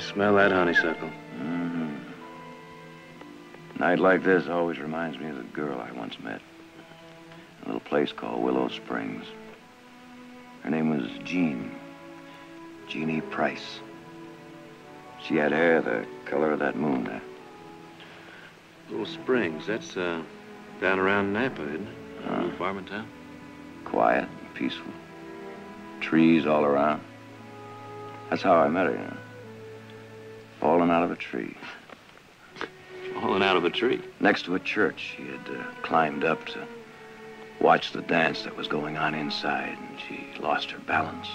smell that honeysuckle. Mm-hmm. A night like this always reminds me of the girl I once met. A little place called Willow Springs. Her name was Jean. Jeannie Price. She had hair the color of that moon there. Little Springs, that's down around Napa, isn't it? A little farming town. Quiet and peaceful. Trees all around. That's how I met her, you know. Falling out of a tree. Falling out of a tree? Next to a church. She had climbed up to watch the dance that was going on inside, and she lost her balance.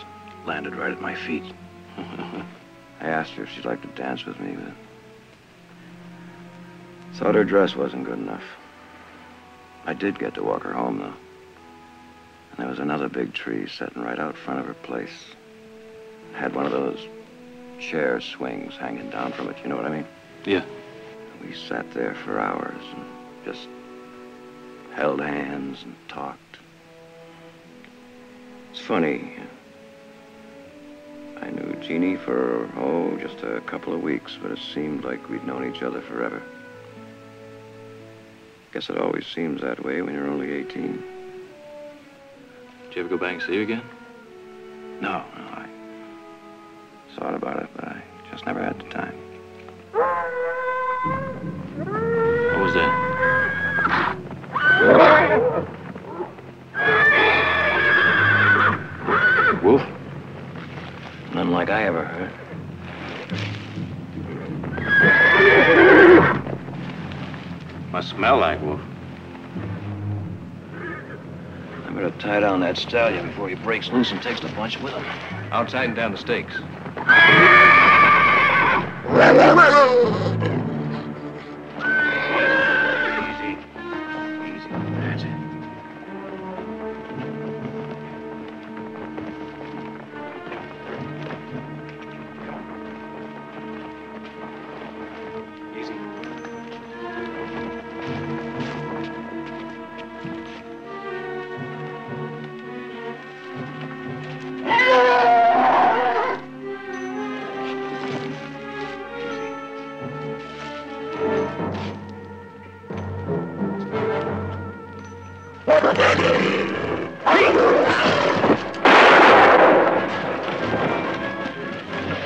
Landed right at my feet. I asked her if she'd like to dance with me, but thought her dress wasn't good enough. I did get to walk her home, though. And there was another big tree sitting right out front of her place. It had one of those chair swings hanging down from it, you know what I mean? Yeah. We sat there for hours and just held hands and talked. It's funny. I knew Jeannie for, just a couple of weeks, but it seemed like we'd known each other forever. Guess it always seems that way when you're only 18. Did you ever go back and see her again? No, I thought about it, but I just never had the time. What was that? Wolf? Nothing like I ever heard. Must smell like wolf. I better tie down that stallion before he breaks loose and takes the bunch with him. I'll tighten down the stakes. Easy. Easy. That's it. Easy.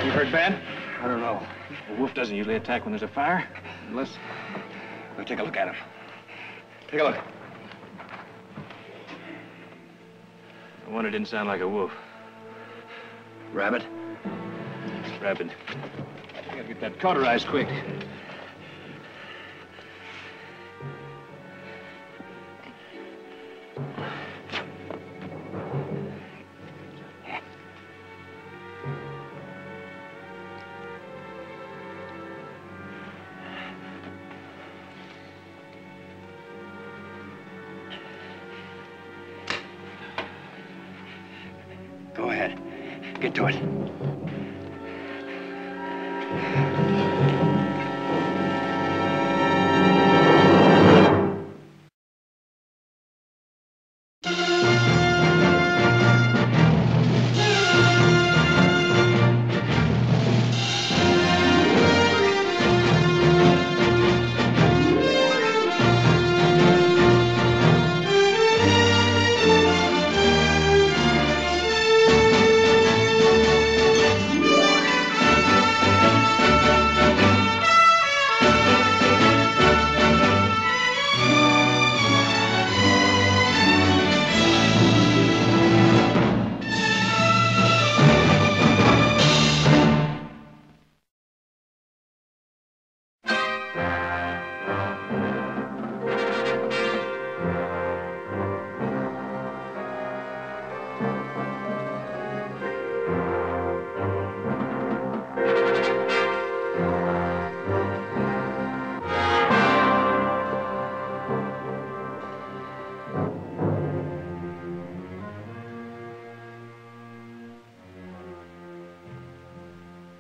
You heard bad? I don't know. A wolf doesn't usually attack when there's a fire, unless... We'll take a look at him. Take a look. The one it didn't sound like a wolf. Rabbit? Rabbit. I gotta get that cauterized quick. Go ahead. Get to it.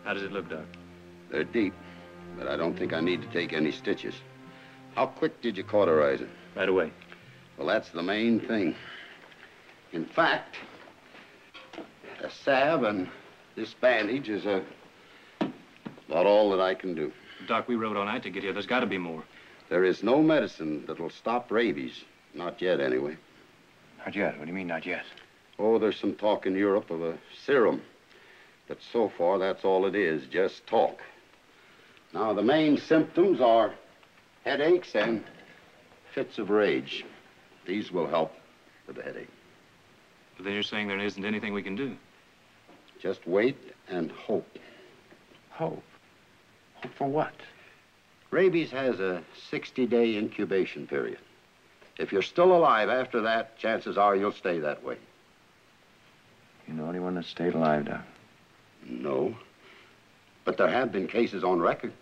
How does it look, Doc? They're deep, but I don't think I need to take any stitches. How quick did you cauterize it? Right away. Well, that's the main thing. In fact, a salve and this bandage is About all that I can do. Doc, we rode all night to get here. There's got to be more. There is no medicine that'll stop rabies. Not yet, anyway. Not yet. What do you mean, not yet? Oh, there's some talk in Europe of a serum. But so far, that's all it is, just talk. Now, the main symptoms are headaches and fits of rage. These will help with the headache. But then you're saying there isn't anything we can do. Just wait and hope. Hope? Hope for what? Rabies has a 60-day incubation period. If you're still alive after that, chances are you'll stay that way. You know anyone that stayed alive, Doc? No. But there have been cases on record.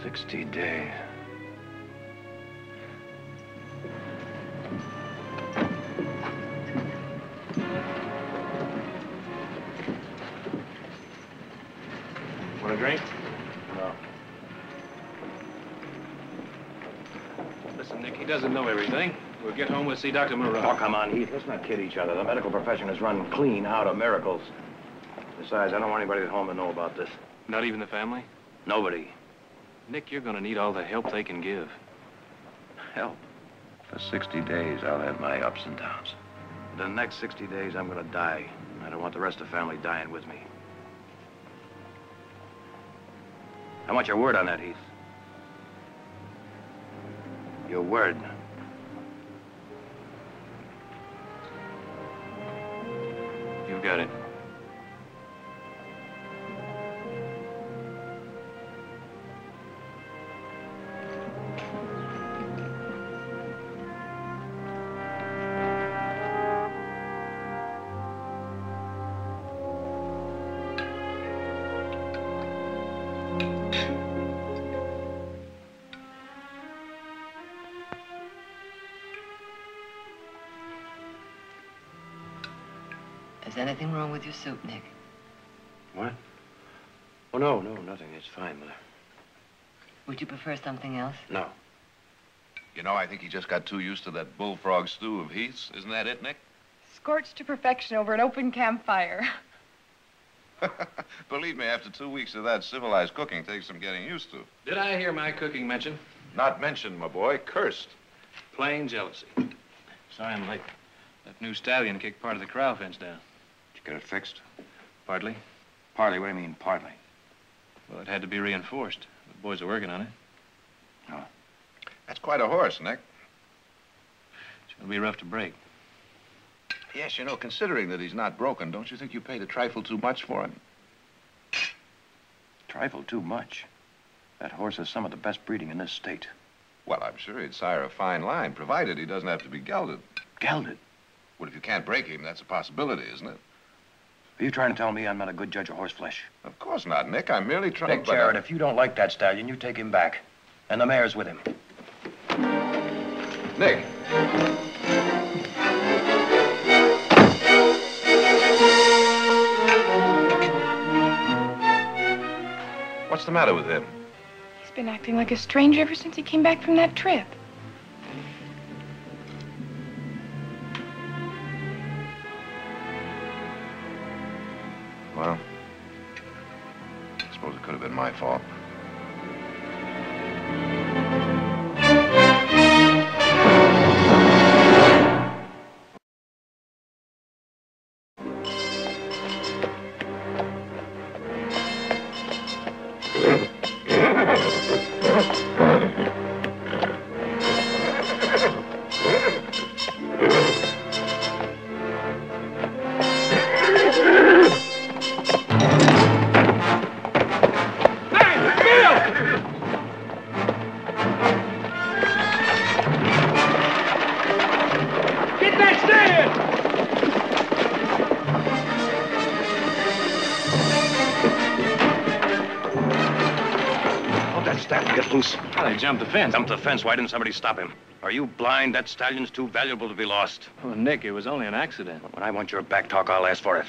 60 days. Want a drink? No. Listen, Nick, he doesn't know everything. We'll get home, we'll see Dr. Moreau. Oh, come on, Heath. Let's not kid each other. The medical profession has run clean out of miracles. Besides, I don't want anybody at home to know about this. Not even the family? Nobody. Nick, you're going to need all the help they can give. Help. For 60 days, I'll have my ups and downs. The next 60 days, I'm going to die. I don't want the rest of the family dying with me. I want your word on that, Heath. Your word. You've got it. Is anything wrong with your soup, Nick? What? Oh, no, nothing. It's fine, Mother. Would you prefer something else? No. You know, I think he just got too used to that bullfrog stew of Heath's. Isn't that it, Nick? Scorched to perfection over an open campfire. Believe me, after 2 weeks of that, civilized cooking takes some getting used to. Did I hear my cooking mentioned? Not mentioned, my boy. Cursed. Plain jealousy. Sorry I'm late. That new stallion kicked part of the corral fence down. Did you get it fixed? Partly. Partly? What do you mean, partly? Well, it had to be reinforced. The boys are working on it. Oh. That's quite a horse, Nick. It'll be rough to break. Yes, you know, considering that he's not broken, don't you think you paid a trifle too much for him? Trifle too much. That horse has some of the best breeding in this state. Well, I'm sure he'd sire a fine line, provided he doesn't have to be gelded. Gelded? Well, if you can't break him, that's a possibility, isn't it? Are you trying to tell me I'm not a good judge of horse flesh? Of course not, Nick. I'm merely trying... Dick Jarrett, if you don't like that stallion, you take him back. And the mare's with him. Nick. What's the matter with him? He's been acting like a stranger ever since he came back from that trip. Well, I suppose it could have been my fault. Jumped the fence. Jumped the fence. Why didn't somebody stop him? Are you blind? That stallion's too valuable to be lost. Well, Nick, it was only an accident. When I want your back talk, I'll ask for it.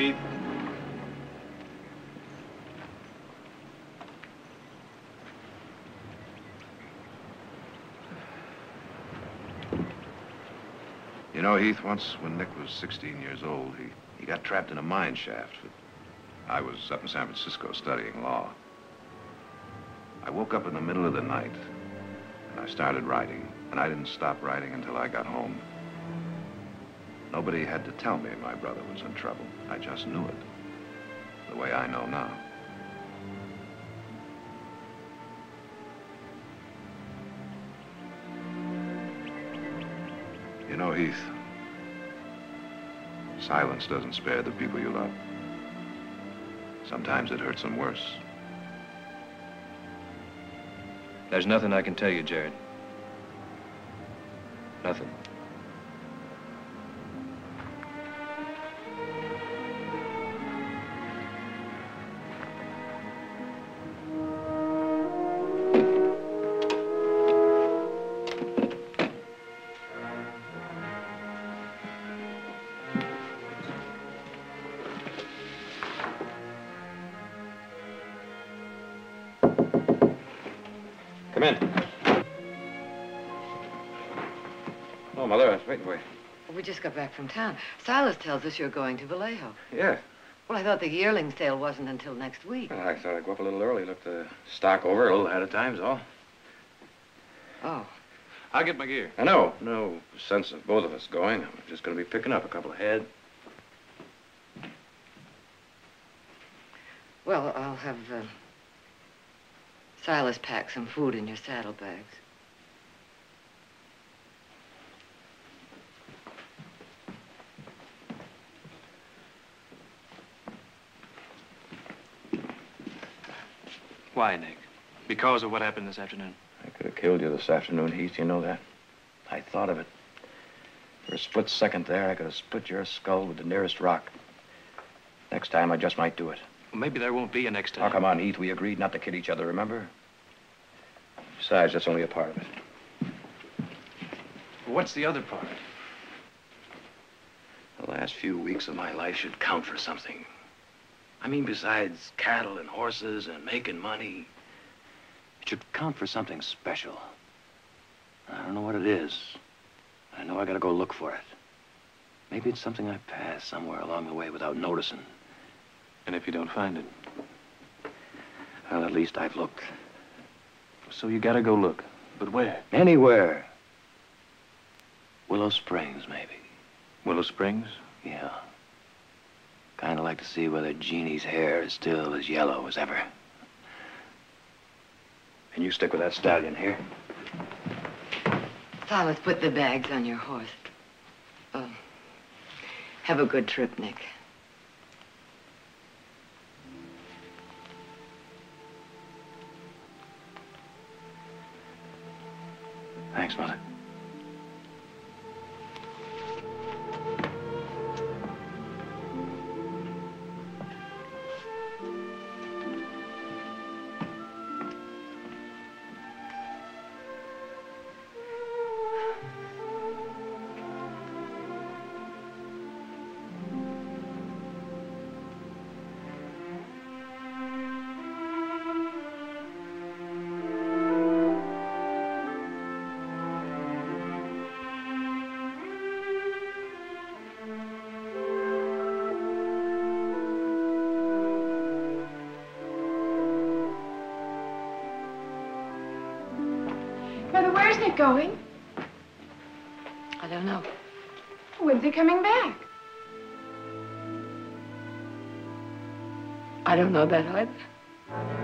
Heath. You know, Heath, once when Nick was 16 years old, he got trapped in a mine shaft. I was up in San Francisco studying law. I woke up in the middle of the night, and I started writing, and I didn't stop writing until I got home. Nobody had to tell me my brother was in trouble. I just knew it, the way I know now. You know, Heath, silence doesn't spare the people you love. Sometimes it hurts them worse. There's nothing I can tell you, Jared. Nothing. Come in. Oh, Mother, I was waiting for you. We just got back from town. Silas tells us you're going to Vallejo. Yeah. Well, I thought the yearling sale wasn't until next week. Well, I thought I'd go up a little early, look the stock over a little ahead of time, is all. Oh. I'll get my gear. I know. No sense of both of us going. I'm just going to be picking up a couple of head. Well, I'll have Silas pack some food in your saddlebags. Why, Nick? Because of what happened this afternoon? I could have killed you this afternoon, Heath. You know that. I thought of it. For a split second there, I could have split your skull with the nearest rock. Next time, I just might do it. Well, maybe there won't be a next time. Oh, come on, Heath. We agreed not to kid each other, remember? Besides, that's only a part of it. What's the other part? The last few weeks of my life should count for something. I mean, besides cattle and horses and making money, it should count for something special. I don't know what it is. I know I gotta go look for it. Maybe it's something I passed somewhere along the way without noticing. And if you don't find it? Well, at least I've looked. So you gotta go look. But where? Anywhere. Willow Springs, maybe. Willow Springs? Yeah. Kind of like to see whether Jeannie's hair is still as yellow as ever. And you stick with that stallion here. Silas, put the bags on your horse. Have a good trip, Nick. Thanks, Mother. Mother, where's Nick going? I don't know. When's he coming back? I don't know that either.